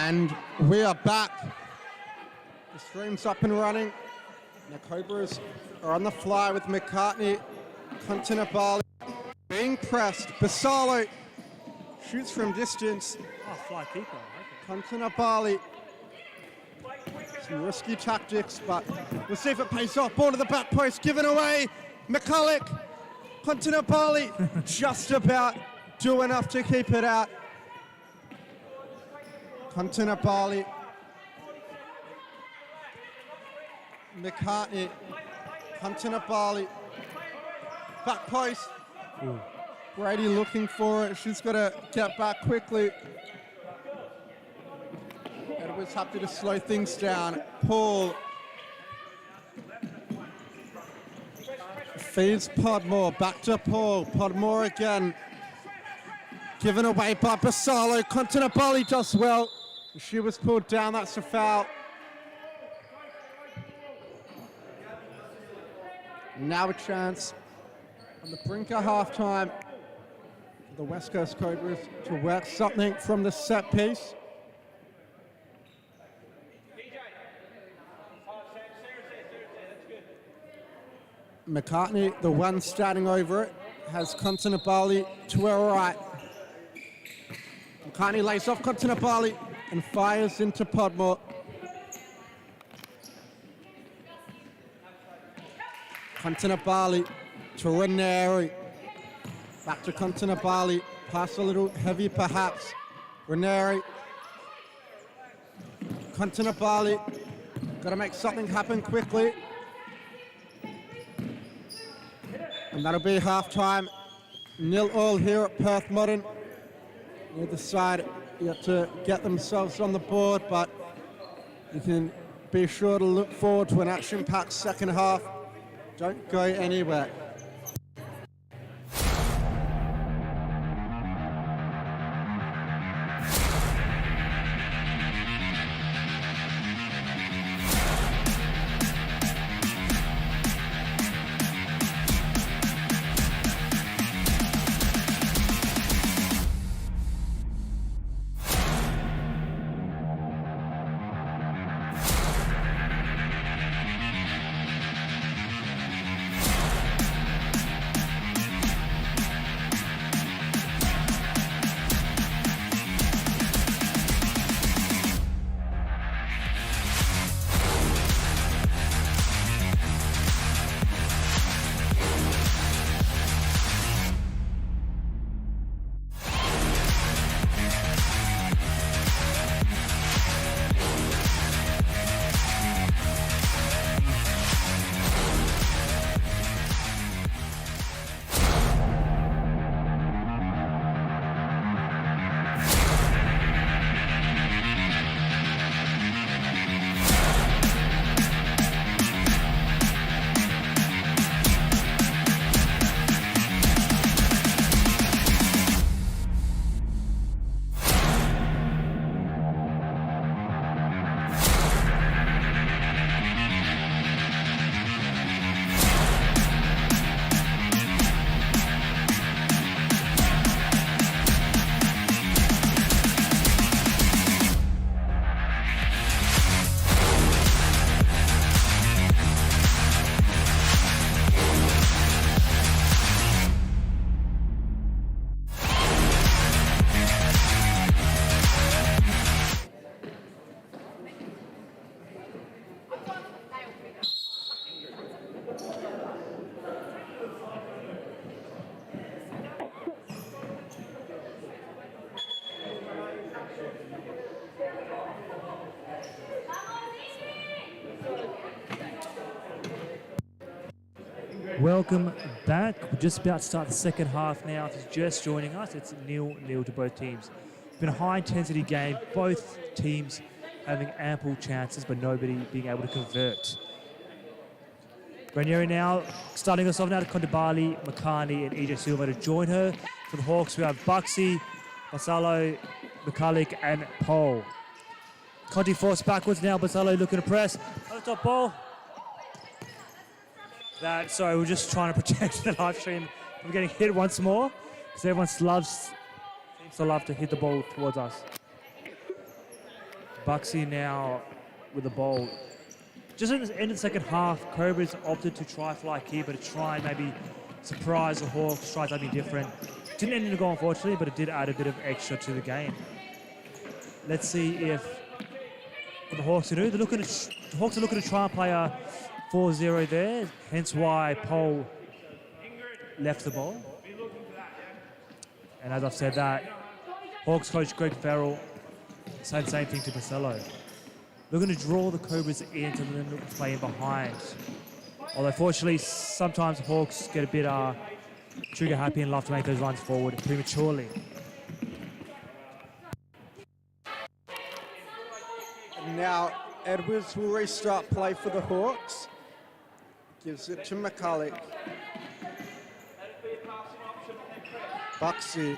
And we are back. The stream's up and running. The Cobras are on the fly with McCartney, Continabali being pressed. Basalo shoots from distance. Oh, fly keeper. Okay. Continabali. Some risky tactics, but we'll see if it pays off. Ball to the back post, given away. McCulloch, Continabali just about do enough to keep it out. Continabali. McCartney, Continabali, back post. Ooh. Brady looking for it. She's got to get back quickly. Edwards happy to slow things down. Paul feeds Podmore. Back to Paul. Podmore again. Given away by Basalo. Continabali does well. She was pulled down. That's a foul. Now a chance on the brink of halftime for the West Coast Cobras to work something from the set piece. McCartney, the one standing over it, has Continabali to her right. McCartney lays off Continabali and fires into Podmore. Continabali to Ranieri. Back to Continabali. Pass a little heavy perhaps. Ranieri. Continabali. Got to make something happen quickly. And that'll be halftime. 0-0 here at Perth Modern. Neither side yet to get themselves on the board, but you can be sure to look forward to an action-packed second half. Don't go anywhere. Welcome back. We're just about to start the second half now. If you're just joining us, it's 0-0 to both teams. It's been a high-intensity game. Both teams having ample chances, but nobody being able to convert. Ranieri now starting us off now to Continabali, McCartney, and EJ Silva to join her. For the Hawks, we have Buxy, Basalo, McCulloch, and Paul. Conti forced backwards now. Basalo looking to press. On the top ball. Sorry, we're just trying to protect the live stream from getting hit once more, because everyone seems to love to hit the ball towards us. Buxy now with the ball. Just at the end of the second half, Cobras opted to try fly key, but to try and maybe surprise the Hawks, try something different. Didn't end in a goal, unfortunately, but it did add a bit of extra to the game. Let's see what the Hawks can do. The Hawks are looking to try and play a 4-0 there, hence why Pole left the ball. And as I've said that, Hawks coach Greg Farrell said the same thing to Basello. Looking to draw the Cobras in to then look to play in behind. Although fortunately, sometimes Hawks get a bit trigger happy and love to make those runs forward prematurely. Now Edwards will restart play for the Hawks. Gives it to McCulloch. Buxy.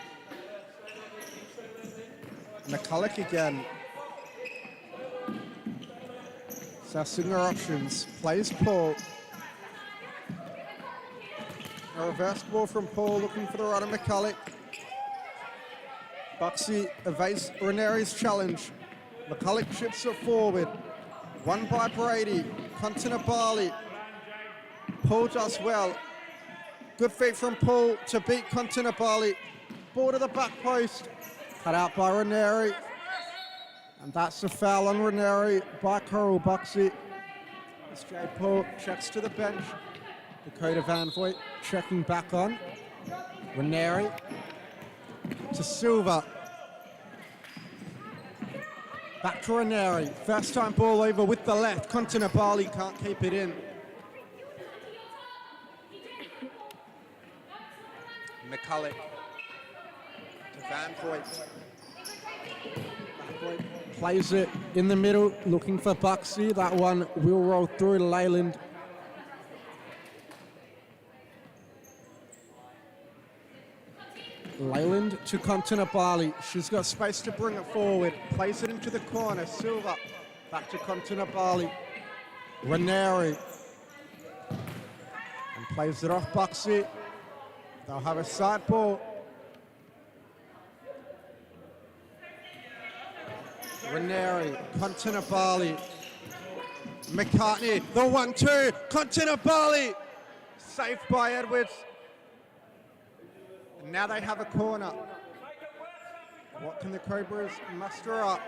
McCulloch again. So similar options. Plays Paul. A reverse ball from Paul, looking for the run of McCulloch. Buxy evades Ranieri's challenge. McCulloch chips it forward. Won by Brady. Continabali. Paul does well. Good feet from Paul to beat Continabali. Ball to the back post. Cut out by Ranieri. And that's a foul on Ranieri by Coral Buxy. As Jay Paul checks to the bench. Dakota Van Voigt checking back on. Ranieri to Silva. Back to Ranieri. First time ball over with the left. Continabali can't keep it in. McCulloch to Van Voigt. Van Voigt plays it in the middle, looking for Buxy. That one will roll through to Leyland. Leyland to Continabali. She's got space to bring it forward. Plays it into the corner. Silva back to Continabali. Ranieri. And plays it off Buxy. They'll have a side ball. Ranieri, Continabali. McCartney, the 1-2. Continabali. Saved by Edwards. And now they have a corner. What can the Cobras muster up?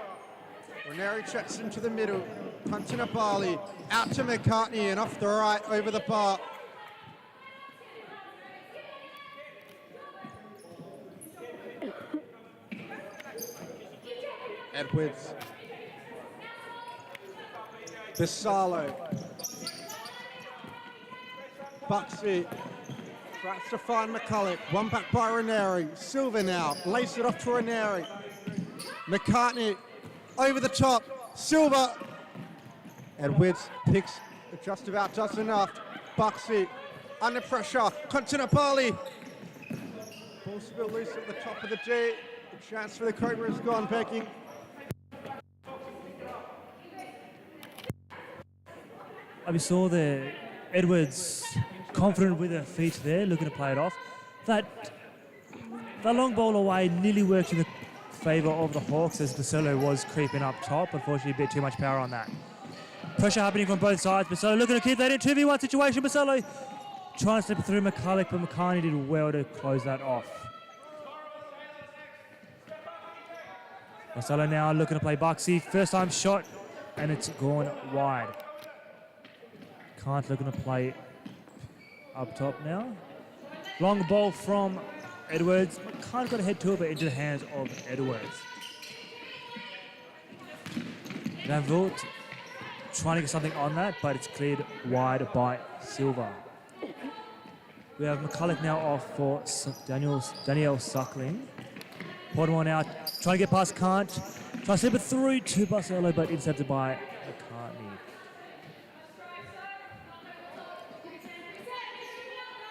Ranieri checks into the middle. Continabali out to McCartney and off the right over the bar. Edwards. Bisalo. Buxy. Tries to find McCulloch. One back by Ranieri. Silva now. Lace it off to Ranieri. McCartney over the top. Silva. Edwards picks, just about does enough. Buxy under pressure. Continabali. Ball still loose at the top of the D. The chance for the Cobras gone begging. We saw the Edwards confident with her feet there, looking to play it off. That long ball away nearly worked in the favour of the Hawks as Basello was creeping up top. Unfortunately, a bit too much power on that. Pressure happening from both sides. Basello looking to keep that in 2v1 situation. Basello trying to slip through McCulloch, but McCartney did well to close that off. Basello now looking to play Buxy. First time shot, and it's gone wide. Kant looking to play up top now. Long ball from Edwards. Kant got a head to it, but into the hands of Edwards. Van Voort trying to get something on that, but it's cleared wide by Silva. We have McCulloch now off for Danielle Suckling. Portmore now trying to get past Kant. Trying to slip it through to Basello, but intercepted by McCartney.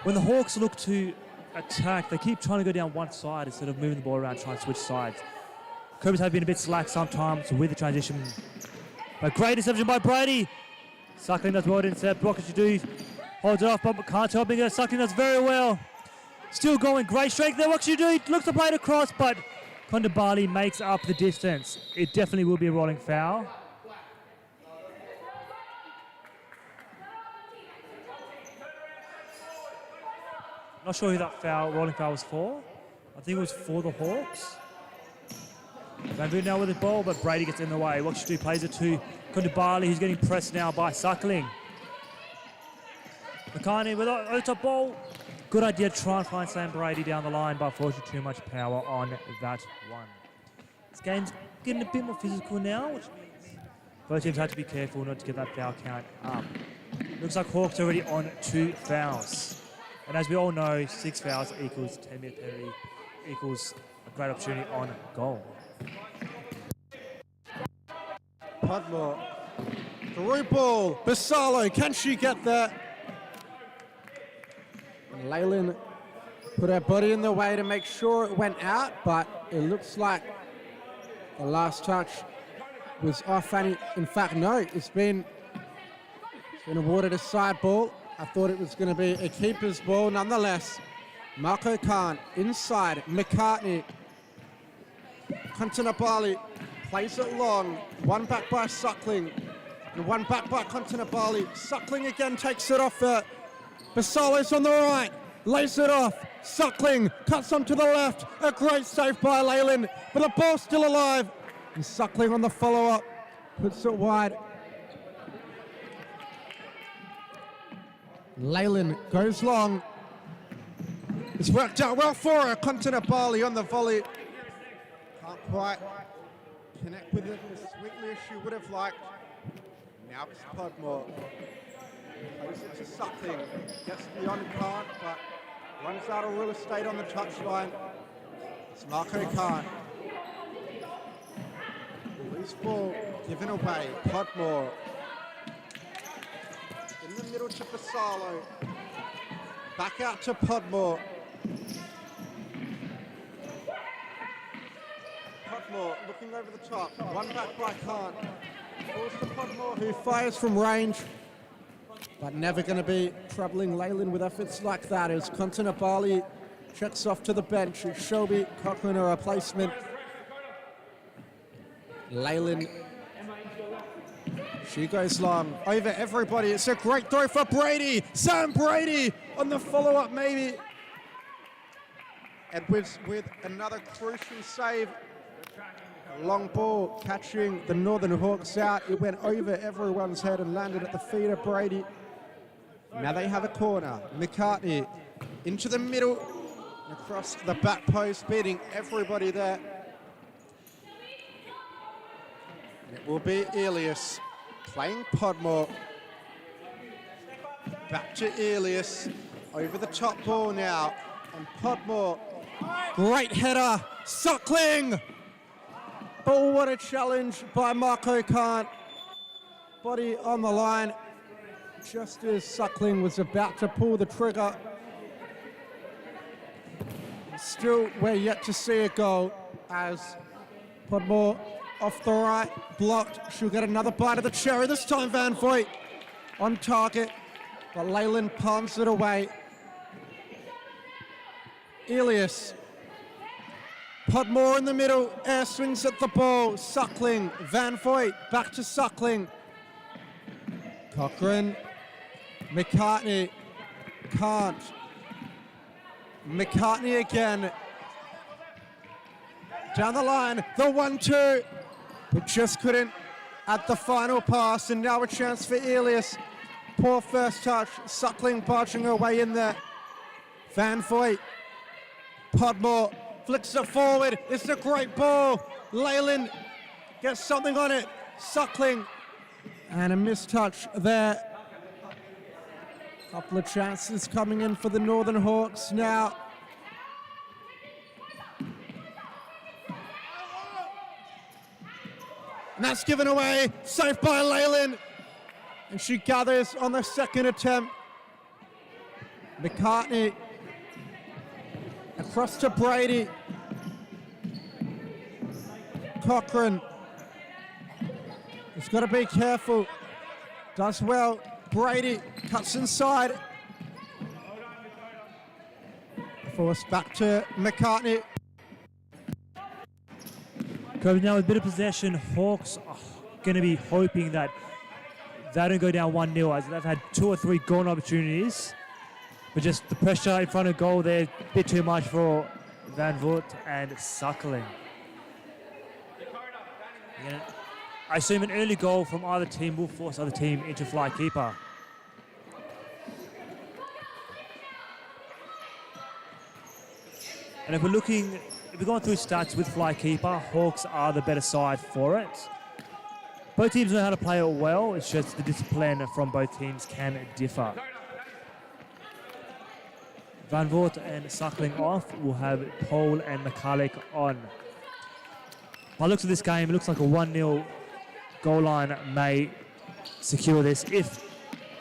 When the Hawks look to attack, they keep trying to go down one side instead of moving the ball around, trying to switch sides. Cobras have been a bit slack sometimes with the transition. But great interception by Brady. Suckling does well to intercept. What can she do? Holds it off, but can't helping her. Suckling does very well. Still going. Great strength there. What can she do? Looks to play it across, but Kondabali makes up the distance. It definitely will be a rolling foul. Not sure who that rolling foul was for. I think it was for the Hawks. Van Vliet now with the ball, but Brady gets in the way. What should do? Plays it to Kondabali, who's getting pressed now by Suckling. McCartney with the top ball. Good idea to try and find Sam Brady down the line, but unfortunately too much power on that one. This game's getting a bit more physical now, which means both teams have to be careful not to get that foul count up. Looks like Hawks are already on 2 fouls. And as we all know, 6 fouls equals 10-minute penalty, equals a great opportunity on goal. Podmore, through ball, Basalo, can she get there? And Leyland put her body in the way to make sure it went out, but it looks like the last touch was off, and in fact, no, it's been awarded a side ball. I thought it was going to be a keeper's ball. Nonetheless, Marco Khan inside, McCartney. Kontinabali plays it long. One back by Suckling. And one back by Kontinabali. Suckling again takes it off her. Basalo's on the right. Lays it off. Suckling cuts onto the left. A great save by Leyland. But the ball's still alive. And Suckling on the follow-up. Puts it wide. Leyland goes long. It's worked out well for her. Kontinabali on the volley. Can't quite connect with it as sweetly as she would have liked. Now it's Podmore. Plays it to Suckling. Gets beyond Khan, but runs out of real estate on the touchline. It's Marco Khan. Loose ball given away. Podmore. In the middle to Basalo. Back out to Podmore. Podmore looking over the top. One back by Khan. Falls to Podmore, who fires from range. But never going to be troubling Leyland with efforts like that as Kontinabali checks off to the bench. It's Shelby Cochran, a replacement. Leyland. She goes long over everybody. It's a great throw for Brady. Sam Brady on the follow-up maybe. Edwards with another crucial save. A long ball catching the Northern Hawks out. It went over everyone's head and landed at the feet of Brady. Now they have a corner. McCartney into the middle, across the back post, beating everybody there. And it will be Elias playing Podmore. Back to Elias, over the top ball now, and Podmore. Great header, Suckling! Oh, what a challenge by Marco Khan. Body on the line, just as Suckling was about to pull the trigger. Still, we're yet to see a goal as Podmore off the right, blocked. She'll get another bite of the cherry. This time Van Vliet on target, but Leyland palms it away. Elias. Podmore in the middle, air swings at the ball. Suckling, Van Vliet, back to Suckling. Cochran, McCartney, can't. McCartney again. Down the line, the 1-2, but just couldn't at the final pass, and now a chance for Elias. Poor first touch, Suckling barging her way in there. Van Vliet, Podmore, flicks it forward, it's a great ball. Leyland gets something on it, Suckling, and a missed touch there. Couple of chances coming in for the Northern Hawks now. And that's given away, saved by Leyland. And she gathers on the second attempt. McCartney across to Brady. Cochran has got to be careful. Does well. Brady cuts inside. Forced back to McCartney. Cobras now with a bit of possession. Hawks are going to be hoping that they don't go down 1-0 as they've had 2 or 3 goal opportunities. But just the pressure in front of goal there, a bit too much for Van Voort and Suckling. Again, I assume an early goal from either team will force the other team into fly keeper. And if we're going through stats with fly keeper, Hawks are the better side for it. Both teams know how to play it well. It's just the discipline from both teams can differ. Van Voort and Suckling off. We'll have Paul and McCulloch on. By the looks of this game, it looks like a 1-0 goal line may secure this if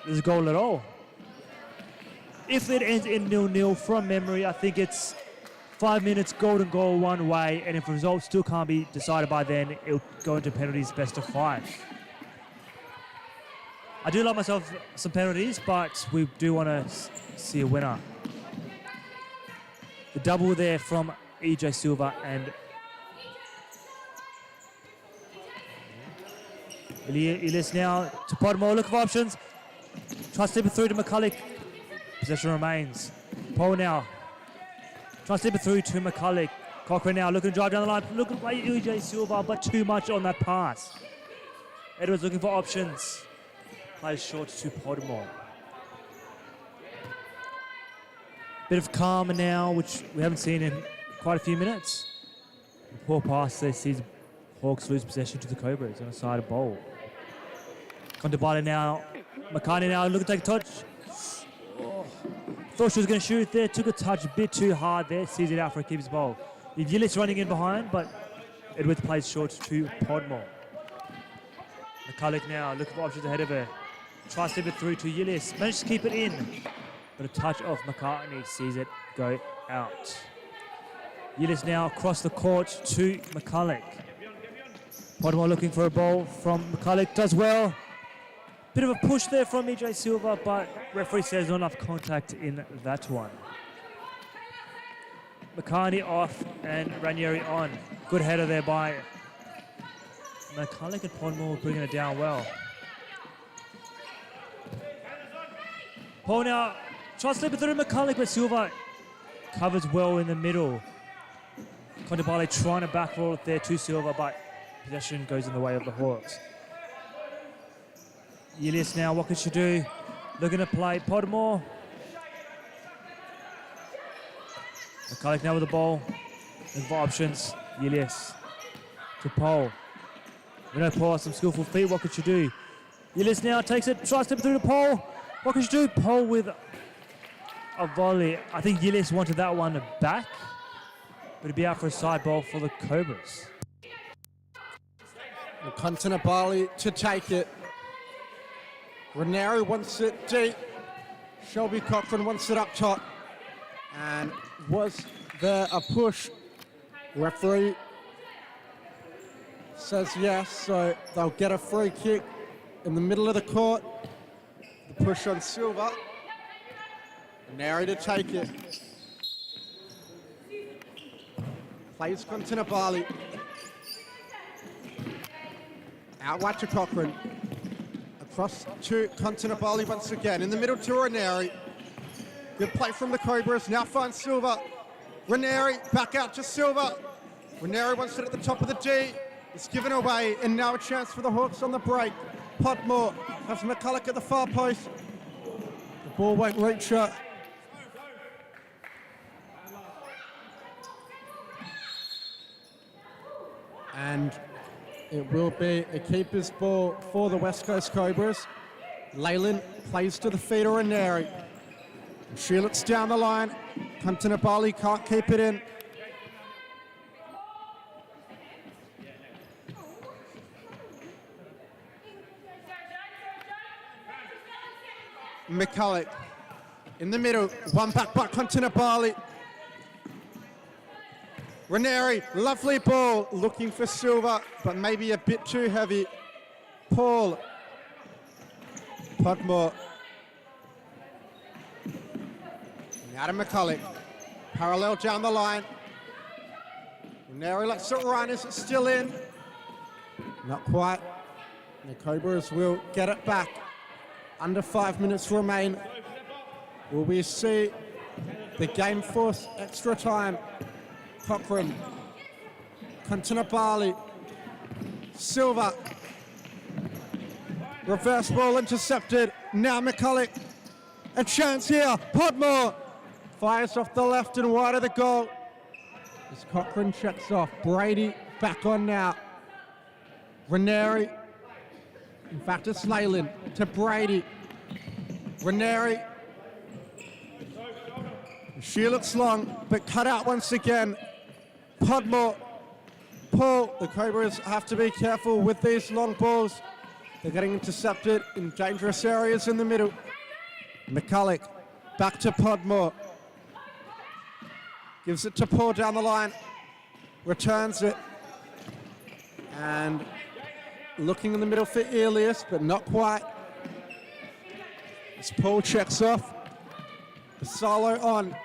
there's a goal at all. If it ends in 0-0 from memory, I think it's 5 minutes, golden goal one way, and if the result still can't be decided by then, it'll go into penalties best of 5. I do like myself some penalties, but we do want to see a winner. The double there from EJ Silva and Elias now to Podmore, look for options. Tries to slip it through to McCulloch. Possession remains. Paul now. Tries to slip it through to McCulloch. Cochrane now looking to drive down the line. Looking at EJ Silva, but too much on that pass. Edwards looking for options. Plays short to Podmore. Bit of calm now, which we haven't seen in quite a few minutes. Poor pass there sees Hawks lose possession to the Cobras on a side of bowl. Contabale now, McCartney now looking to take a touch. Oh. Thought she was going to shoot there, took a touch a bit too hard there, sees it out for a keeper's bowl. Gillis running in behind, but Edwards plays short to Podmore. McCulloch now looking for options ahead of her. Tries to slip it through to Gillis, managed to keep it in. But a touch off McCartney sees it go out. Gillis now across the court to McCulloch. Podmore looking for a ball from McCulloch, does well. Bit of a push there from EJ Silva, but referee says not enough contact in that one. McCartney off and Ranieri on. Good header there by McCulloch and Podmore bringing it down well. Paul now tries to slip it through McCulloch, but Silva covers well in the middle. Contabale trying to backroll it there to Silva, but possession goes in the way of the Hawks. Elias now, what can she do? Looking to play Podmore. McCulloch now with the ball. Looking for options. Elias to Paul. We know Paul has some skillful feet. What could she do? Elias now takes it, tries to step through to Paul. What can she do? Paul with a volley. I think Elias wanted that one back, but it'd be out for a side ball for the Cobras. Contabale to take it. Ranieri wants it deep. Shelby Cochran wants it up top. And was there a push? Referee says yes, so they'll get a free kick in the middle of the court. The push on Silva. Ranieri to take it. Plays Contabale. Out wide to Cochran. Across to Contabale once again. In the middle to Ranieri. Good play from the Cobras. Now finds Silva. Ranieri back out to Silva. Ranieri wants it at the top of the D. It's given away, and now a chance for the Hawks on the break. Podmore has McCulloch at the far post. The ball won't reach her. And it will be a keeper's ball for the West Coast Cobras. Leyland plays to the feet of Ranieri. She looks down the line. Contabale can't keep it in. McCulloch in the middle. One back by Contabale. Ranieri, lovely ball, looking for Silva, but maybe a bit too heavy. Paul. Podmore. Now to McCulloch. Parallel down the line. Neri lets it run. Is it still in? Not quite. The Cobras will get it back. Under 5 minutes remain. Will we see the game force extra time? Cochrane, Kontinabali, Silva. Reverse ball intercepted. Now McCulloch. A chance here. Podmore fires off the left and wide of the goal. As Cochrane checks off. Brady back on now. Ranieri. In fact, it's Leyland to Brady. Ranieri. She looks long, but cut out once again. Podmore. Paul. The Cobras have to be careful with these long balls. They're getting intercepted in dangerous areas in the middle. McCulloch back to Podmore. Gives it to Paul down the line. Returns it. And looking in the middle for Elias, but not quite. As Paul checks off. Basalo on.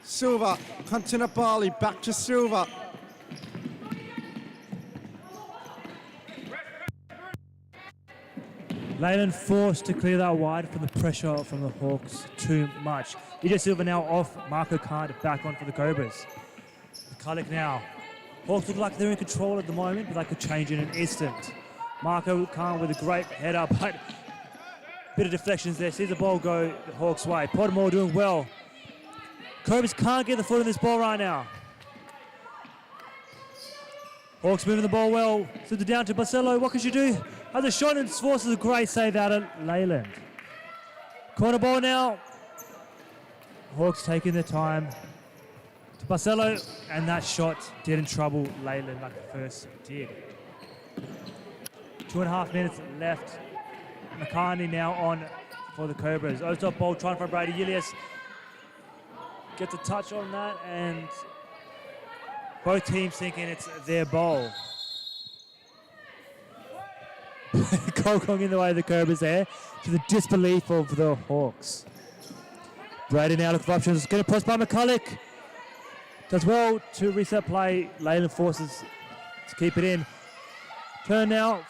Silva. Kontinabali back to Silva. Leyland forced to clear that wide from the pressure from the Hawks too much. EJ Silva now off. Marco Kant back on for the Cobras. McCulloch now. Hawks look like they're in control at the moment, but that could change in an instant. Marco Kant with a great header, but bit of deflections there. Sees the ball go the Hawks' way. Podmore doing well. Cobras can't get the foot on this ball right now. Hawks moving the ball well. Sends it down to Barcelo. What could you do? Has a shot and forces a great save out of Leyland. Corner ball now. Hawks taking their time. To Barcelo, and that shot didn't trouble Leyland like the first did. 2.5 minutes left. McCartney now on for the Cobras. Over-top ball trying for Brady. Ilias gets a touch on that, and both teams thinking it's their ball. Kokong in the way of the Cobras there, to the disbelief of the Hawks. Brady now looking for options. Get a press by McCulloch. Does well to reset play. Leyland forces to keep it in. Turn now.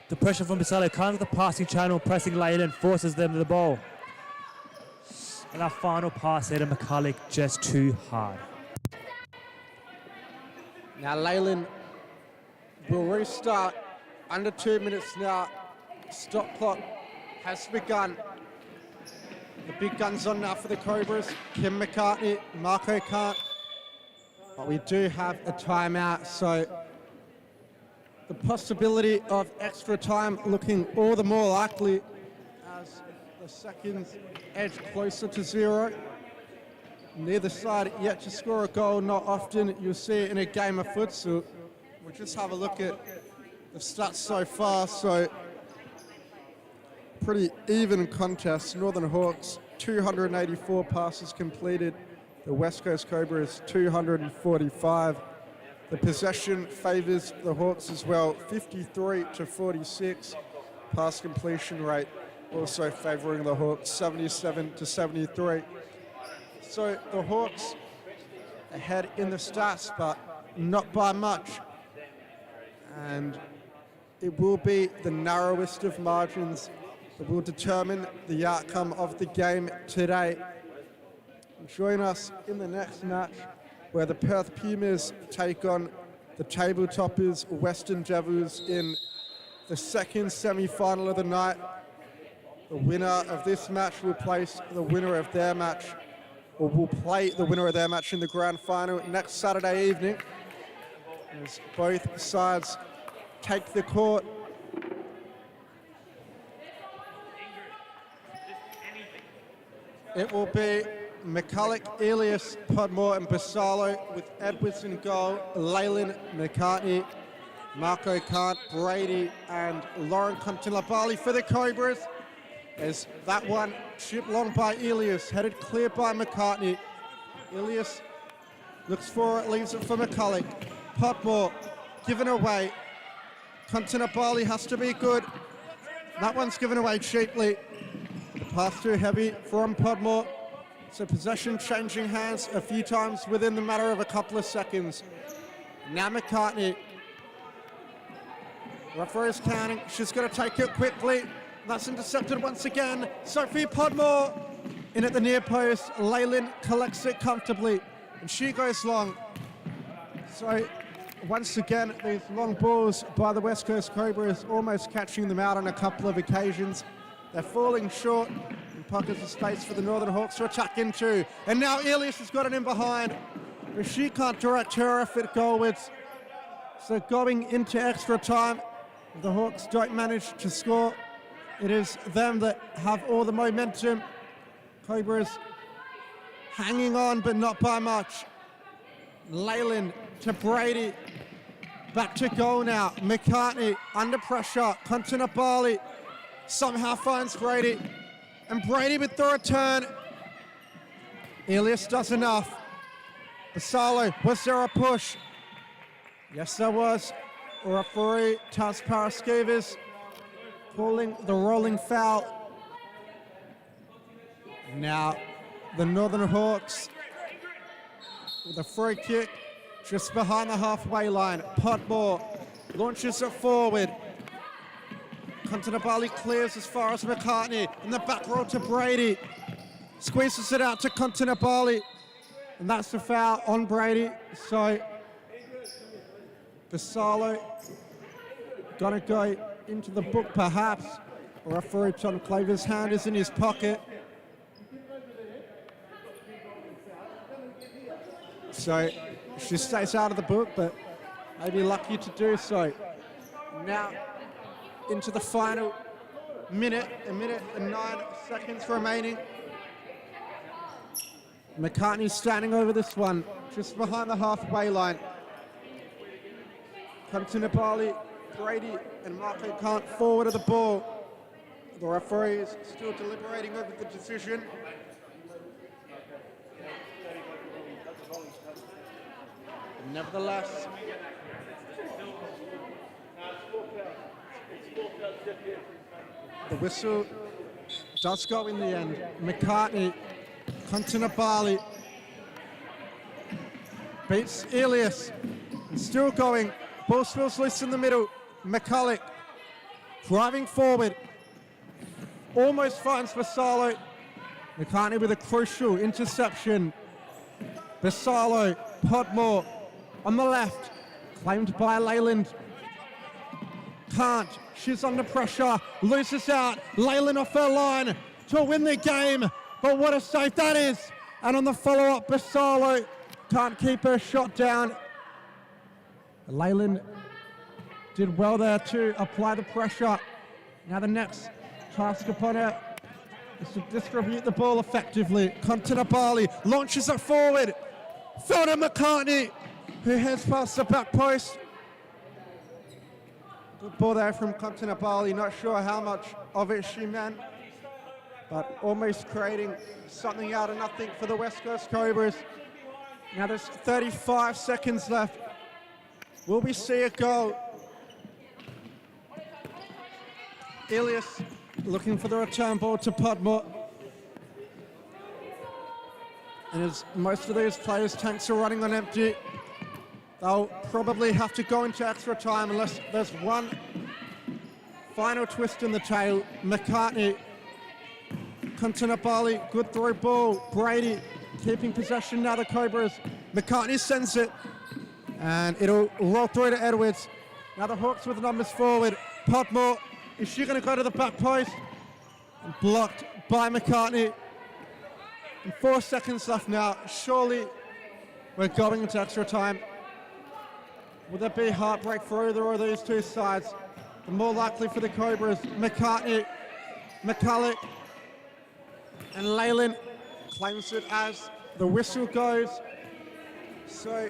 The pressure from Basalo. Can't get the passing channel. Pressing Leyland forces them to the ball. And that final pass there to McCulloch just too hard. Now Leyland will restart. Under 2 minutes now. Stop clock has begun. The big guns on now for the Cobras. Kim McCartney, Marco Kant. But we do have a timeout, so the possibility of extra time looking all the more likely as the seconds edge closer to zero. Neither side yet to score a goal. Not often you'll see it in a game of futsal. We'll just have a look at the stats so far. So pretty even contest. Northern Hawks 284 passes completed. The West Coast Cobras 245. The possession favours the Hawks as well, 53-46. Pass completion rate also favouring the Hawks, 77-73. So the Hawks ahead in the stats, but not by much. And it will be the narrowest of margins that will determine the outcome of the game today. Join us in the next match where the Perth Pumas take on the table toppers Western Devils in the second semi-final of the night. The winner of this match will place the winner of their match, or will play the winner of their match in the grand final next Saturday evening, as both sides take the court. It will be McCulloch, Elias, Podmore and Basalo with Edwards in goal, Leyland, McCartney, Marco Kant, Brady and Lauren Kontinabali for the Cobras. As that one chipped long by Elias, headed clear by McCartney. Elias looks for it, leaves it for McCulloch. Podmore given away. Kontinabali has to be good. That one's given away cheaply. The pass too heavy from Podmore. So possession changing hands a few times within the matter of a couple of seconds. Now McCartney. Referee's counting. She's going to take it quickly. That's intercepted once again. Sophie Podmore in at the near post. Leyland collects it comfortably, and she goes long. So once again, these long balls by the West Coast Cobras almost catching them out on a couple of occasions. They're falling short in pockets of space for the Northern Hawks to attack into. And now Elias has got it in behind, but she can't direct her effort goalwards. So going into extra time, if the Hawks don't manage to score, it is them that have all the momentum. Cobras hanging on, but not by much. Leyland to Brady. Back to goal now. McCartney under pressure. Kontinabali somehow finds Brady. And Brady with the return. Elias does enough. Basalo, was there a push? Yes, there was. Referee Tas Paraskevas calling the rolling foul. Now the Northern Hawks with a free kick just behind the halfway line. Podmore launches it forward. Kontinabali clears as far as McCartney. In the back row to Brady. Squeezes it out to Kontinabali. And that's the foul on Brady. So Basalo gonna go into the book perhaps. Referee John Claver's hand is in his pocket. So she stays out of the book, but maybe lucky to do so. Now into the final minute, a minute and 9 seconds remaining. McCartney's standing over this one, just behind the halfway line. Kontinabali, Brady and Marco can't forward of the ball. The referee is still deliberating over the decision. Nevertheless, the whistle does go in the end. McCartney, Kontinabali beats Elias. And still going. Ball spills loose in the middle. McCulloch driving forward. Almost finds Basalo. McCartney with a crucial interception. Basalo, Podmore on the left. Claimed by Leyland. Can't. She's under pressure. Loses out. Leyland off her line to win the game. But what a save that is. And on the follow-up, Basalo can't keep her shot down. Leyland did well there to apply the pressure. Now the next task upon her is to distribute the ball effectively. Kontinabali launches it forward. Fiona McCartney, who heads past the back post. Good ball there from Kontinabali. Not sure how much of it she meant, but almost creating something out of nothing for the West Coast Cobras. Now there's 35 seconds left. Will we see a goal? Elias looking for the return ball to Podmore. And as most of these players' tanks are running on empty, they'll probably have to go into extra time unless there's one final twist in the tail. McCartney, Kontinabali, good through ball. Brady keeping possession now, the Cobras. McCartney sends it. And it'll roll through to Edwards. Now the Hawks with the numbers forward. Podmore, is she going to go to the back post? And blocked by McCartney. And 4 seconds left now. Surely we're going into extra time. Will there be heartbreak for either of these two sides? The more likely for the Cobras. McCartney, McCulloch, and Leyland claims it as the whistle goes. So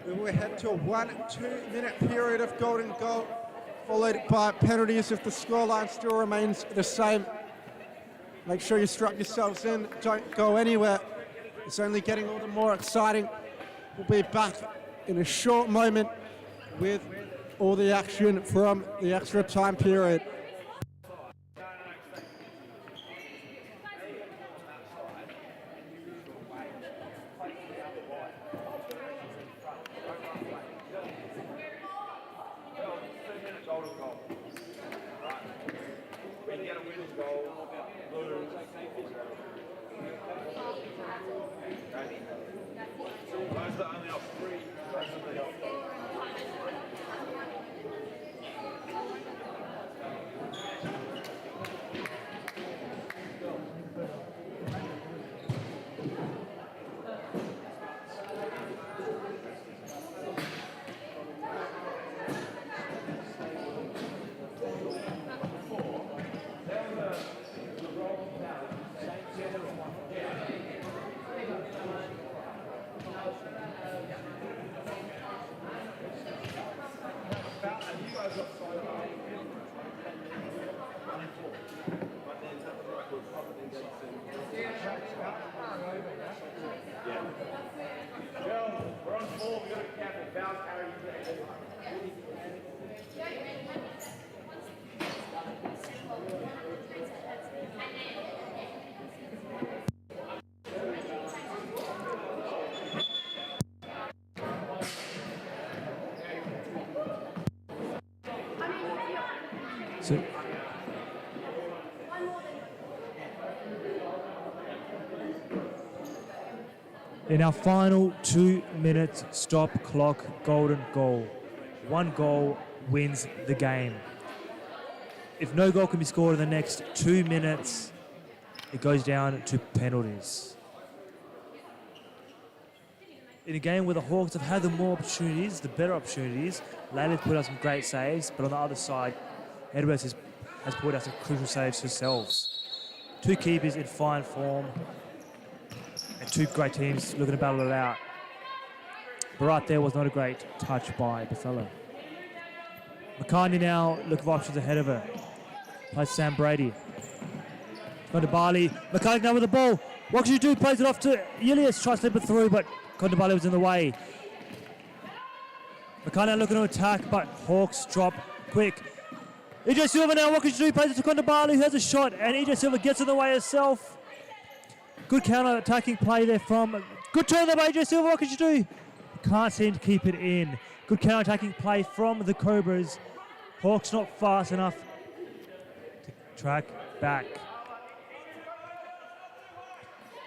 we will head to a 1-2 minute period of golden goal, followed by penalties if the scoreline still remains the same. Make sure you strap yourselves in, don't go anywhere. It's only getting all the more exciting. We'll be back in a short moment with all the action from the extra time period. So, in our final 2-minute stop clock golden goal, 1 goal wins the game. If no goal can be scored in the next 2 minutes, it goes down to penalties. In a game where the Hawks have had the more opportunities, the better opportunities, Layla's put out some great saves, but on the other side, Edwards has put out some crucial saves herself. 2 keepers in fine form and 2 great teams looking to battle it out. But right there was not a great touch by Buffalo. McCartney now looking for options ahead of her. Plays Sam Brady. Kondabali. McCartney now with the ball. What can she do? Plays it off to Ilias. Tries to slip it through, but Kondabali was in the way. McCartney now looking to attack, but Hawks drop quick. EJ Silva now, what can she do? Plays it to Kondabali, who has a shot, and EJ Silva gets in the way herself. Good counter-attacking play there from... Good turn there by EJ Silva, what can she do? Can't seem to keep it in. Good counter-attacking play from the Cobras. Hawks not fast enough to track back.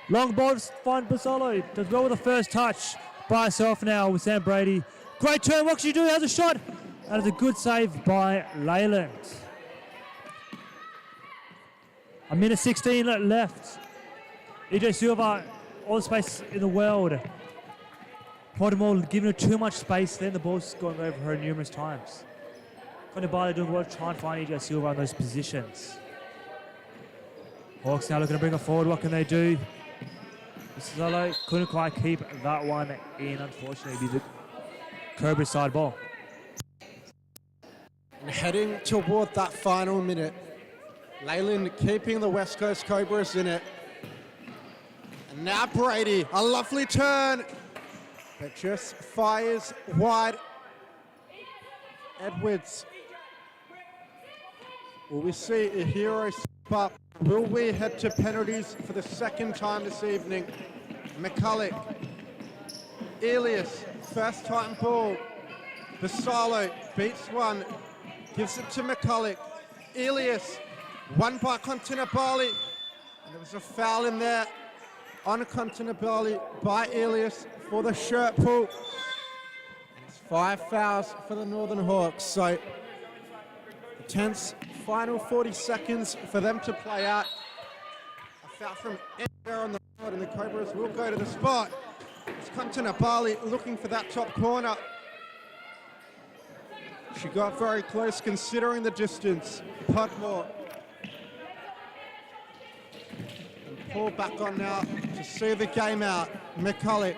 Long ball to find Basolo. Does well with the first touch by herself now with Sam Brady. Great turn, what can she do? Has a shot. That is a good save by Leyland. 1:16 left. EJ Silva, all the space in the world. Baltimore giving her too much space, then the ball's going over her numerous times. Kondabali doing well to try and find EJ Silva in those positions. Hawks now looking to bring her forward. What can they do? Zolo couldn't quite keep that one in, unfortunately. The Cobra side ball. And heading toward that final minute, Leyland keeping the West Coast Cobras in it. And now Brady, a lovely turn, but just fires wide. Edwards. Will we see a hero step up? Will we head to penalties for the second time this evening? McCulloch, Elias, first time ball. Basalo beats one, gives it to McCulloch. Elias, one by Continabali. And there was a foul in there on Continabali by Elias for the shirt pull. And it's 5 fouls for the Northern Hawks. So a tense final 40 seconds for them to play out. A foul from anywhere on the field, and the Cobras will go to the spot. It's Continabali looking for that top corner. She got very close considering the distance. Podmore. And pull back on now to see the game out. McCulloch,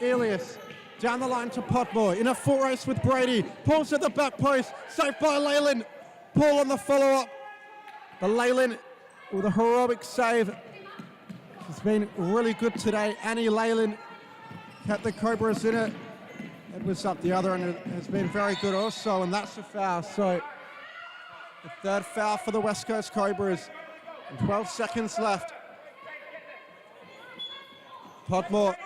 Elias, down the line to Podmore in a full race with Brady. Pulls at the back post, saved by Leyland. Paul on the follow-up. The Leyland with a heroic save. She's been really good today. Annie Leyland kept the Cobras in it. Edwards up the other end has been very good also, and that's a foul. So the third foul for the West Coast Cobras. And 12 seconds left. Podmore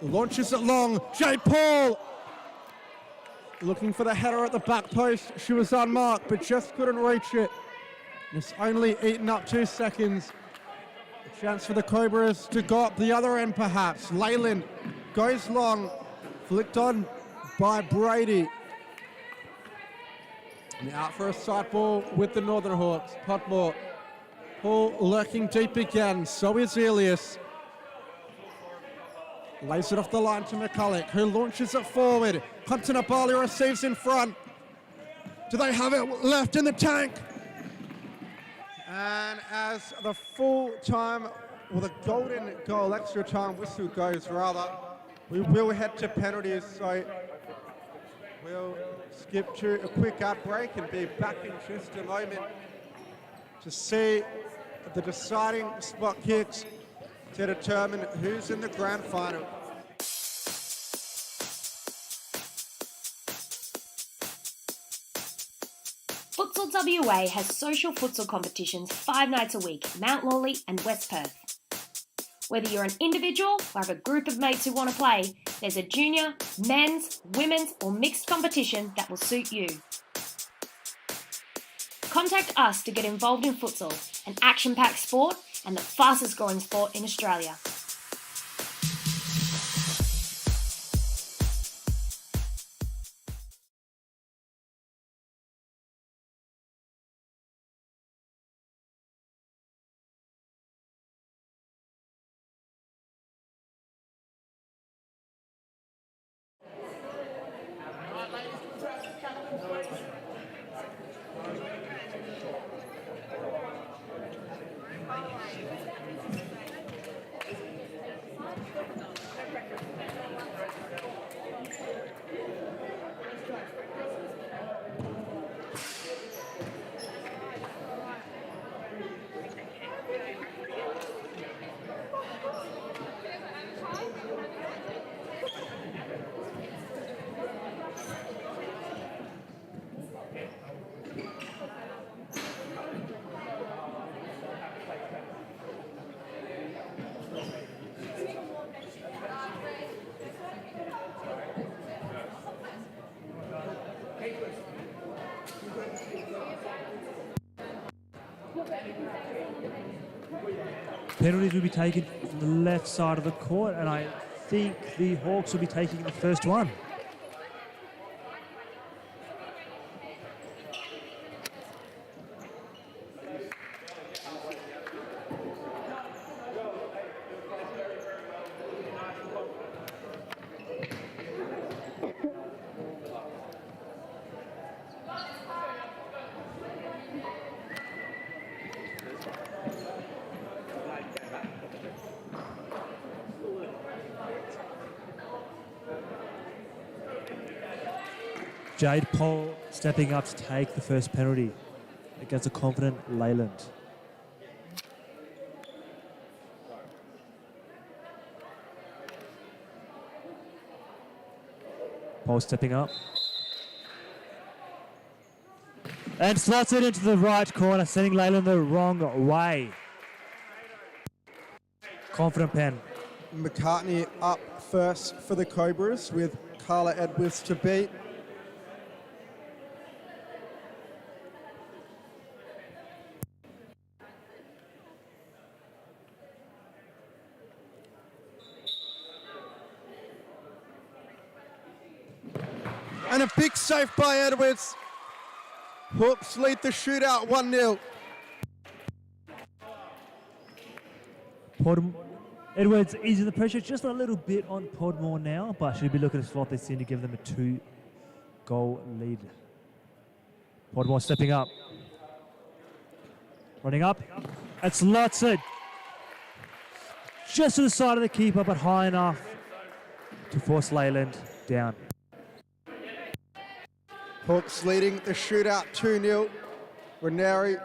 launches it long. Jay Paul looking for the header at the back post. She was unmarked, but just couldn't reach it. It's only eaten up 2 seconds. A chance for the Cobras to go up the other end, perhaps. Leyland goes long, flicked on by Brady. And out for a side ball with the Northern Hawks. Podmore. Paul lurking deep again. So is Elias. Lays it off the line to McCulloch, who launches it forward. Kontanabali receives in front. Do they have it left in the tank? And as the full time, or the golden goal extra time whistle goes rather, we will head to penalties. So we'll skip to a quick ad break and be back in just a moment to see the deciding spot kicks to determine who's in the grand final. Futsal WA has social futsal competitions 5 nights a week, Mount Lawley and West Perth. Whether you're an individual or have a group of mates who want to play, there's a junior, men's, women's or mixed competition that will suit you. Contact us to get involved in futsal, an action-packed sport and the fastest growing sport in Australia. Penalties will be taken from the left side of the court, and I think the Hawks will be taking the first one. Jade Poll stepping up to take the first penalty against a confident Leyland. Poll stepping up. And slots it into the right corner, sending Leyland the wrong way. Confident pen. McCartney up first for the Cobras with Carla Edwards to beat. And a big save by Edwards. Hawks lead the shootout 1-0. Edwards easing the pressure just a little bit on Podmore now, but should be looking to slot this in to give them a 2-goal lead. Podmore stepping up. Running up. And slots it. Just to the side of the keeper, but high enough to force Leyland down. Hawks leading the shootout 2-0. Ranieri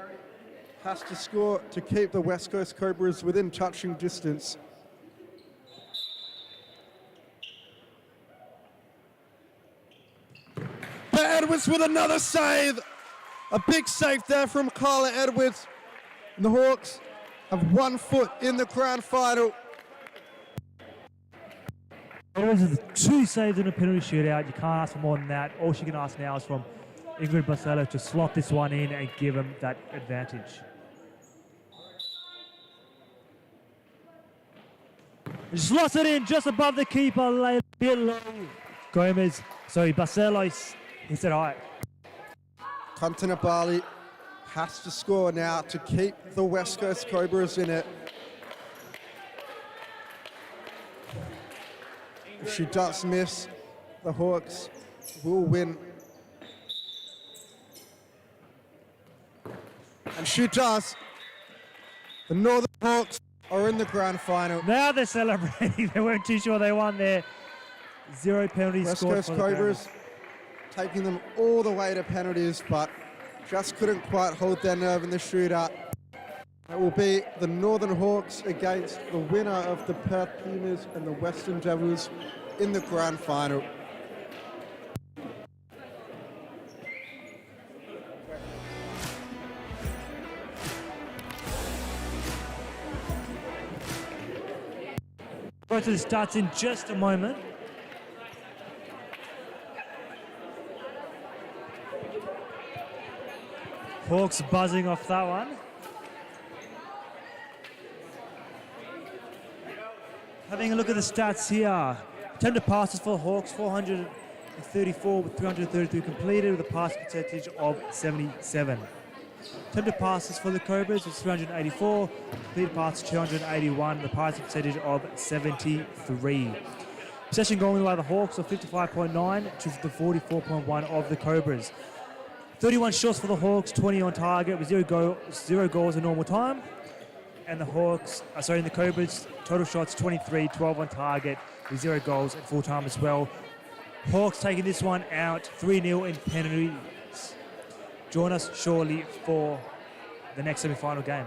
has to score to keep the West Coast Cobras within touching distance. But Edwards with another save. A big save there from Carla Edwards. And the Hawks have 1 foot in the grand final. Edwards is 2 saves in a penalty shootout. You can't ask for more than that. All she can ask now is from Ingrid Barcelo to slot this one in and give him that advantage. Slots it in just above the keeper, lay a bit low. Barcelos hits it high. Kontinabali has to score now to keep the West Coast Cobras in it. If she does miss, the Hawks will win. And she does. The Northern Hawks are in the grand final. Now they're celebrating. They weren't too sure they won there. 0 penalties West scored Coast for the Cobras taking them all the way to penalties, but just couldn't quite hold their nerve in the shootout. It will be the Northern Hawks against the winner of the Perth Pumas and the Western Devils in the grand final. Go to the stats in just a moment. Hawks buzzing off that one. Having a look at the stats here. Attempted passes for Hawks, 434 with 333 completed with a pass percentage of 77. Attempted passes for the Cobras was 384, completed passes 281 with a pass percentage of 73. Possession going by the Hawks of 55.9 to the 44.1 of the Cobras. 31 shots for the Hawks, 20 on target with zero goals in normal time. And the the Cobras, total shots 23, 12 on target with 0 goals at full time as well. Hawks taking this one out 3-0 in penalties. Join us shortly for the next semi-final game.